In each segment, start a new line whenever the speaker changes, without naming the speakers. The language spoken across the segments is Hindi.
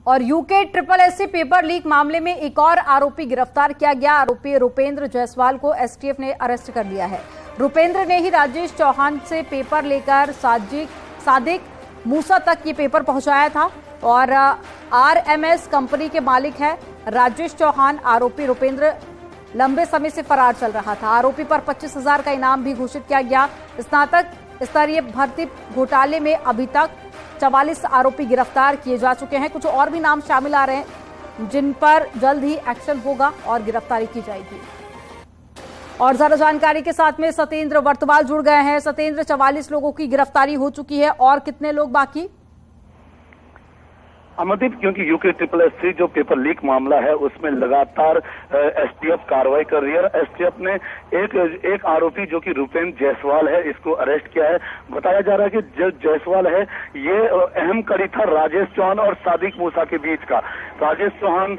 और UK triple SC paper leak मामले में एक और आरोपी गिरफ्तार किया गया। आरोपी रुपेंद्र जायसवाल को एसटीएफ ने अरेस्ट कर लिया है। रुपेंद्र ने ही राजेश चौहान से पेपर लेकर सादिक मूसा तक ये पेपर पहुंचाया था और आरएमएस कंपनी के मालिक है राजेश चौहान। आरोपी रुपेंद्र लंबे समय से फरार चल रहा था। आरोपी पर 25,000 का इनाम भी घोषित किया गया। स्नातक स्तरीय भर्ती घोटाले में अभी तक 44 आरोपी गिरफ्तार किए जा चुके हैं। कुछ और भी नाम शामिल आ रहे हैं जिन पर जल्द ही एक्शन होगा और गिरफ्तारी की जाएगी। और ज्यादा जानकारी के साथ में सत्येंद्र वर्तवाल जुड़ गए हैं। सत्येंद्र, 44 लोगों की गिरफ्तारी हो चुकी है और कितने लोग बाकी?
अमरदीप, क्योंकि यूके ट्रिपल एससी जो पेपर लीक मामला है उसमें लगातार एसटीएफ कार्रवाई कर रही है। एसटीएफ ने एक आरोपी जो कि रुपेंद्र जायसवाल है इसको अरेस्ट किया है। बताया जा रहा है कि जो जायसवाल है ये अहम कड़ी था राजेश चौहान और सादिक मूसा के बीच का। राजेश चौहान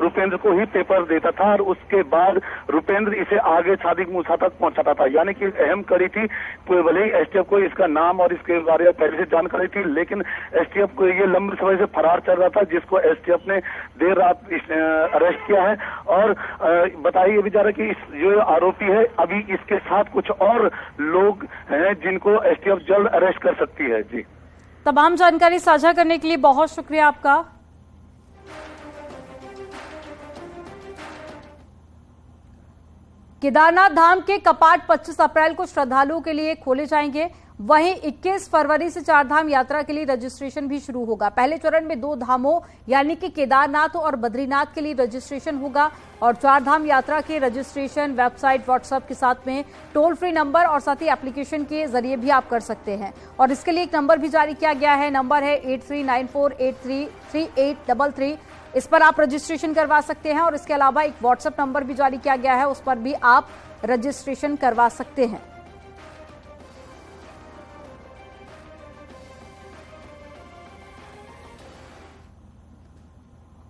रुपेंद्र को ही पेपर देता था और उसके बाद रुपेंद्र इसे आगे सादिक मूसा तक पहुंचाता था, यानी कि अहम कड़ी थी। भले ही एसटीएफ को इसका नाम और इसके बारे में पहले से जानकारी थी, लेकिन एसटीएफ को ये लंबे समय से फरार चल रहा था, जिसको एसटीएफ ने देर रात अरेस्ट किया है। और बताया ये भी जा रहा है कि इस जो आरोपी है अभी इसके साथ कुछ और लोग हैं जिनको एसटीएफ जल्द अरेस्ट कर सकती है। जी,
तमाम जानकारी साझा करने के लिए बहुत शुक्रिया आपका। केदारनाथ धाम के कपाट 25 अप्रैल को श्रद्धालुओं के लिए खोले जाएंगे। वहीं 21 फरवरी से चारधाम यात्रा के लिए रजिस्ट्रेशन भी शुरू होगा। पहले चरण में 2 धामों यानी कि केदारनाथ और बद्रीनाथ के लिए रजिस्ट्रेशन होगा और चारधाम यात्रा के रजिस्ट्रेशन वेबसाइट, व्हाट्सएप के साथ में टोल फ्री नंबर और साथ ही एप्लीकेशन के जरिए भी आप कर सकते हैं। और इसके लिए एक नंबर भी जारी किया गया है। नंबर है 8394833833। इस पर आप रजिस्ट्रेशन करवा सकते हैं और इसके अलावा एक व्हाट्सएप नंबर भी जारी किया गया है, उस पर भी आप रजिस्ट्रेशन करवा सकते हैं।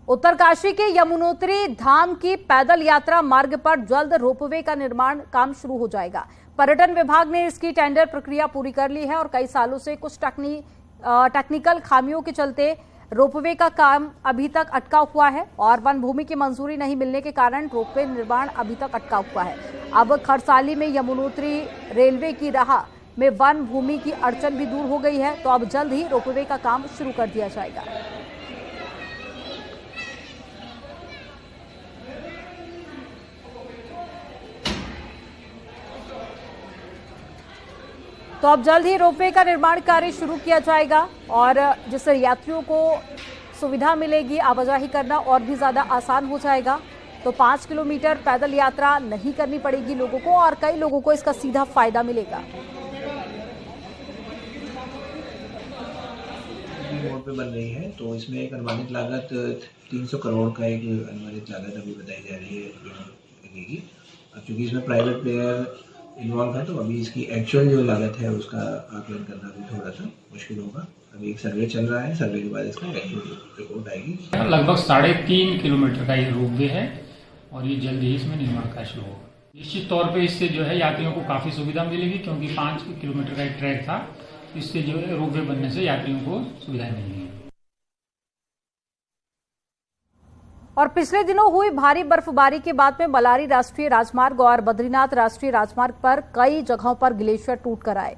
उत्तरकाशी के यमुनोत्री धाम की पैदल यात्रा मार्ग पर जल्द रोपवे का निर्माण काम शुरू हो जाएगा। पर्यटन विभाग ने इसकी टेंडर प्रक्रिया पूरी कर ली है और कई सालों से कुछ टेक्निकल खामियों के चलते रोपवे का काम अभी तक अटका हुआ है और वन भूमि की मंजूरी नहीं मिलने के कारण रोपवे निर्माण अभी तक अटका हुआ है। अब खरसाली में यमुनोत्री रेलवे की राह में वन भूमि की अड़चन भी दूर हो गई है, तो अब जल्द ही रोपवे का काम शुरू कर दिया जाएगा। तो अब जल्द ही रोपवे का निर्माण कार्य शुरू किया जाएगा और जिससे यात्रियों को सुविधा मिलेगी, आवाजाही करना और भी ज्यादा आसान हो जाएगा। तो 5 किलोमीटर पैदल यात्रा नहीं करनी पड़ेगी लोगों को और कई लोगों को इसका सीधा फायदा मिलेगा।
मोड पे बन रही है तो इसमें एक अनुमानित लागत 300 करोड़ का एक अनुमानित लागत अभी बताई जा रही है लगेगी। अब चूंकि इसमें प्राइवेट प्लेयर इन्वॉल्व है तो अभी इसकी एक्चुअल जो लागत है उसका आकलन करना भी थोड़ा सा मुश्किल होगा। अभी एक सर्वे चल रहा है, सर्वे के बाद इसका एक्चुअल रिपोर्ट आएगी।
लगभग 3.5 किलोमीटर का ये रोपवे है और ये जल्द ही इसमें निर्माण कार्य शुरू होगा। निश्चित तौर पे इससे जो है यात्रियों को काफ़ी सुविधा मिलेगी, क्योंकि 5 किलोमीटर का एक ट्रैक था, इससे जो है रोपवे बनने से यात्रियों को सुविधाएं मिलेंगी।
और पिछले दिनों हुई भारी बर्फबारी के बाद में मलारी राष्ट्रीय राजमार्ग और बद्रीनाथ राष्ट्रीय राजमार्ग पर कई जगहों पर ग्लेशियर टूट कर आए,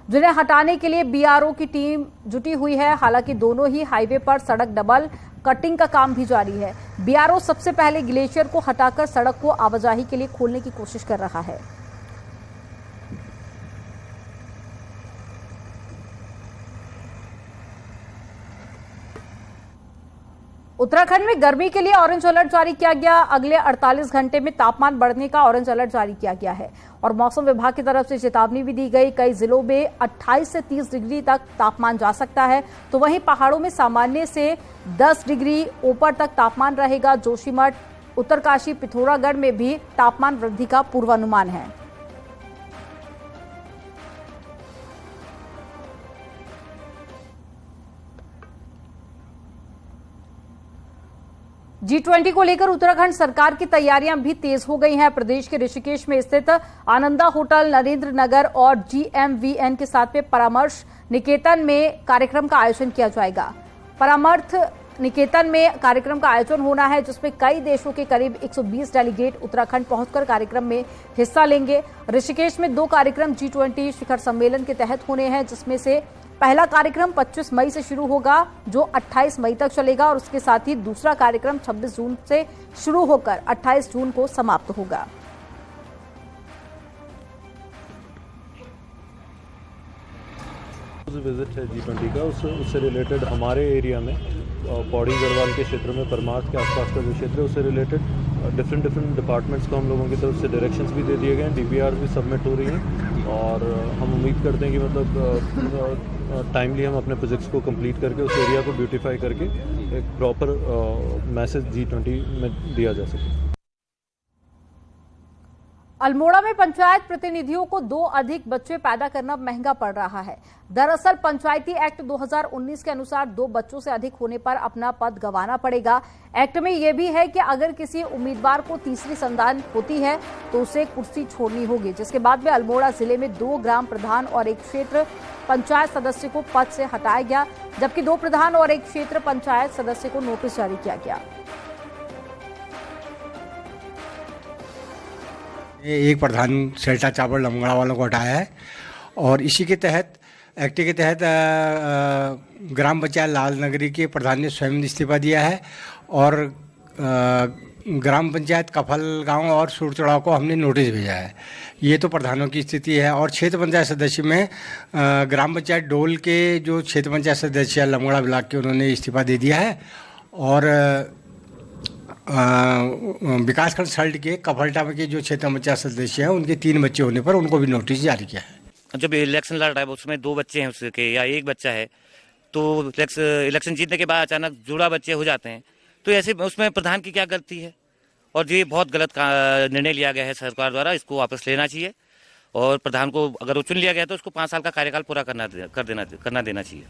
जिन्हें हटाने के लिए बीआरओ की टीम जुटी हुई है। हालांकि दोनों ही हाईवे पर सड़क डबल कटिंग का काम भी जारी है। बीआरओ सबसे पहले ग्लेशियर को हटाकर सड़क को आवाजाही के लिए खोलने की कोशिश कर रहा है। उत्तराखंड में गर्मी के लिए ऑरेंज अलर्ट जारी किया गया। अगले 48 घंटे में तापमान बढ़ने का ऑरेंज अलर्ट जारी किया गया है और मौसम विभाग की तरफ से चेतावनी भी दी गई। कई जिलों में 28 से 30 डिग्री तक तापमान जा सकता है, तो वहीं पहाड़ों में सामान्य से 10 डिग्री ऊपर तक तापमान रहेगा। जोशीमठ, उत्तरकाशी, पिथौरागढ़ में भी तापमान वृद्धि का पूर्वानुमान है। G20 को लेकर उत्तराखंड सरकार की तैयारियां भी तेज हो गई हैं। प्रदेश के ऋषिकेश में स्थित आनंदा होटल, नरेंद्र नगर और GMVN के साथ में परामर्श निकेतन में कार्यक्रम का आयोजन किया जाएगा। परमार्थ निकेतन में कार्यक्रम का आयोजन होना है, जिसमें कई देशों के करीब 120 डेलीगेट उत्तराखंड पहुंचकर कार्यक्रम में हिस्सा लेंगे। ऋषिकेश में 2 कार्यक्रम G20 शिखर सम्मेलन के तहत होने हैं, जिसमें से पहला कार्यक्रम 25 मई से शुरू होगा, जो 28 मई तक चलेगा, और उसके साथ ही दूसरा कार्यक्रम 26 जून से शुरू होकर 28 जून को समाप्त होगा।
विजिट है G20 का, उससे रिलेटेड हमारे एरिया में पौड़ी गढ़वाल के क्षेत्र में परमार्थ के आसपास का जो क्षेत्र है उससे रिलेटेड डिफरेंट डिपार्टमेंट्स को हम लोगों की तरफ से डायरेक्शंस भी दे दिए गए हैं, DPR भी सबमिट हो रही हैं और हम उम्मीद करते हैं कि मतलब टाइमली हम अपने प्रोजेक्ट्स को कंप्लीट करके उस एरिया को ब्यूटीफाई करके एक प्रॉपर मैसेज G20 में दिया जा सके।
अल्मोड़ा में पंचायत प्रतिनिधियों को 2 अधिक बच्चे पैदा करना महंगा पड़ रहा है। दरअसल पंचायती एक्ट 2019 के अनुसार 2 बच्चों से अधिक होने पर अपना पद गंवाना पड़ेगा। एक्ट में यह भी है कि अगर किसी उम्मीदवार को तीसरी संतान होती है तो उसे कुर्सी छोड़नी होगी, जिसके बाद में अल्मोड़ा जिले में 2 ग्राम प्रधान और 1 क्षेत्र पंचायत सदस्य को पद से हटाया गया, जबकि 2 प्रधान और 1 क्षेत्र पंचायत सदस्य को नोटिस जारी किया गया।
एक प्रधान सेल्टा चावल लमगड़ा वालों को हटाया है और इसी के तहत एक्ट के तहत ग्राम पंचायत लाल नगरी के प्रधान ने स्वयं इस्तीफा दिया है और ग्राम पंचायत कफल गांव और सुरचड़ाव को हमने नोटिस भेजा है। ये तो प्रधानों की स्थिति है। और क्षेत्र पंचायत सदस्य में ग्राम पंचायत डोल के जो क्षेत्र पंचायत सदस्य लमगड़ा ब्लॉक के उन्होंने इस्तीफा दे दिया है और विकासखंड सल्ट के कफलटा के जो क्षेत्र पंचायत सदस्य हैं उनके 3 बच्चे होने पर उनको भी नोटिस जारी किया है।
जब इलेक्शन लड़ रहा है उसमें 2 बच्चे हैं उसके या 1 बच्चा है तो इलेक्शन जीतने के बाद अचानक जुड़ा बच्चे हो जाते हैं, तो ऐसे उसमें प्रधान की क्या गलती है? और ये बहुत गलत निर्णय लिया गया है सरकार द्वारा, इसको वापस लेना चाहिए और प्रधान को अगर वो चुन लिया गया तो उसको 5 साल का कार्यकाल पूरा करना देना चाहिए।